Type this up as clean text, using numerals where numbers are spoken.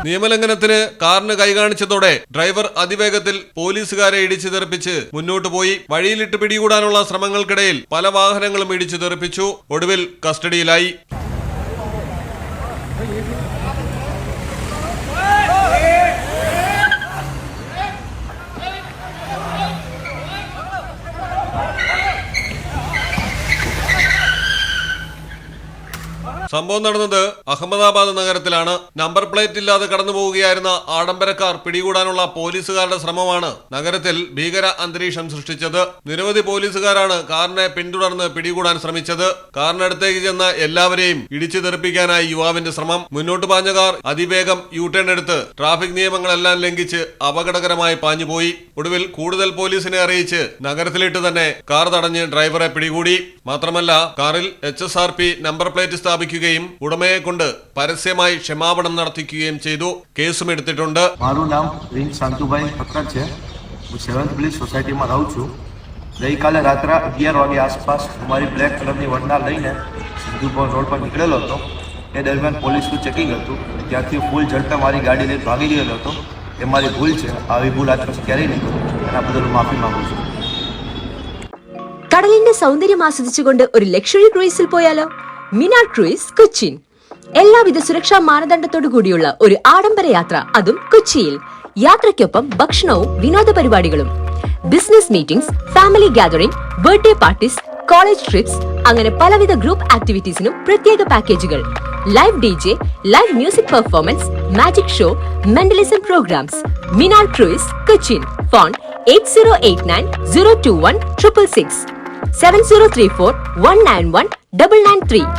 നിയമലംഘനത്തിന് കാറിന് കൈകാണിച്ചതോടെ ഡ്രൈവർ അതിവേഗത്തിൽ പോലീസുകാരെ ഇടിച്ചു തെറിപ്പിച്ച് മുന്നോട്ടു പോയി. വഴിയിലിട്ട് പിടികൂടാനുള്ള ശ്രമങ്ങൾക്കിടയിൽ പല വാഹനങ്ങളും ഇടിച്ചു തെറിപ്പിച്ചു. ഒടുവിൽ കസ്റ്റഡിയിലായി. സംഭവം നടന്നത് അഹമ്മദാബാദ് നഗരത്തിലാണ്. നമ്പർ പ്ലേറ്റ് ഇല്ലാതെ കടന്നു പോവുകയായിരുന്ന ആഡംബരക്കാർ പിടികൂടാനുള്ള പോലീസുകാരുടെ ശ്രമമാണ് നഗരത്തിൽ ഭീകര അന്തരീക്ഷം സൃഷ്ടിച്ചത്. നിരവധി പോലീസുകാരാണ് കാറിനെ പിന്തുടർന്ന് പിടികൂടാൻ ശ്രമിച്ചത്. കാറിനടുത്തേക്ക് ചെന്ന എല്ലാവരെയും ഇടിച്ചു തെറിപ്പിക്കാനായി യുവാവിന്റെ ശ്രമം. മുന്നോട്ട് പാഞ്ഞ കാർ അതിവേഗം യു-ടേൺ എടുത്ത് ട്രാഫിക് നിയമങ്ങളെല്ലാം ലംഘിച്ച് അപകടകരമായി പാഞ്ഞുപോയി. ഒടുവിൽ കൂടുതൽ പോലീസിനെ അറിയിച്ച് നഗരത്തിലിട്ട് തന്നെ കാർ തടഞ്ഞ് ഡ്രൈവറെ പിടികൂടി. മാത്രമല്ല കാറിൽ HSRP നമ്പർ പ്ലേറ്റ് സ്ഥാപിക്കുകയും ഉടമയെ കൊണ്ട് പരസ്യമായി ക്ഷമാപണം നടത്തിക്കുകയും ചെയ്തു. കേസും എടുത്തിട്ടുണ്ട്. મારું નામ પ્રિન્સ શાંતુભાઈ ફક્કર છે. હું 7th બ્લિસ સોસાયટીમાં રહું છું. ગઈકાલે રાત્રે 11 વાગે આસપાસ મારી બ્લેક કલરની વંડા લઈને સિંધુપુર રોડ પર નીકળેલો હતો. એ દરમિયાન પોલીસનું ચેકિંગ હતું. ત્યાંથી ફૂલ ઝડપે મારી ગાડી લઈને ભાગી ગયેલો હતો. એ મારી ભૂલ છે. આવી ભૂલ આજ પછી ક્યારેય નહીં કરું. એના બદલ હું માફી માંગુ છું. കടലിന്റെ സൗന്ദര്യം ആസ്വദിച്ചുകൊണ്ട് ഒരു ലക്ഷറി ക്രൂയിസിൽ പോയാലോ? മിനാർ ക്രൂയിസ് കൊച്ചിൻ. എല്ലാവിധ സുരക്ഷാ മാനദണ്ഡത്തോടു കൂടിയുള്ള ഒരു ആഡംബര യാത്ര, അതും കൊച്ചിയിൽ. യാത്രയ്ക്കൊപ്പം ഭക്ഷണവും വിനോദ പരിപാടികളും, business meetings, family gathering, birthday parties, college trips, അങ്ങനെ പലവിധ ഗ്രൂപ്പ് ആക്ടിവിറ്റീസിനും പ്രത്യേക പാക്കേജുകൾ. Live DJ, live music performance, magic show, mentalism programmes. Minar cruise Cochin. Phone 8089 021 666 7034 191 993.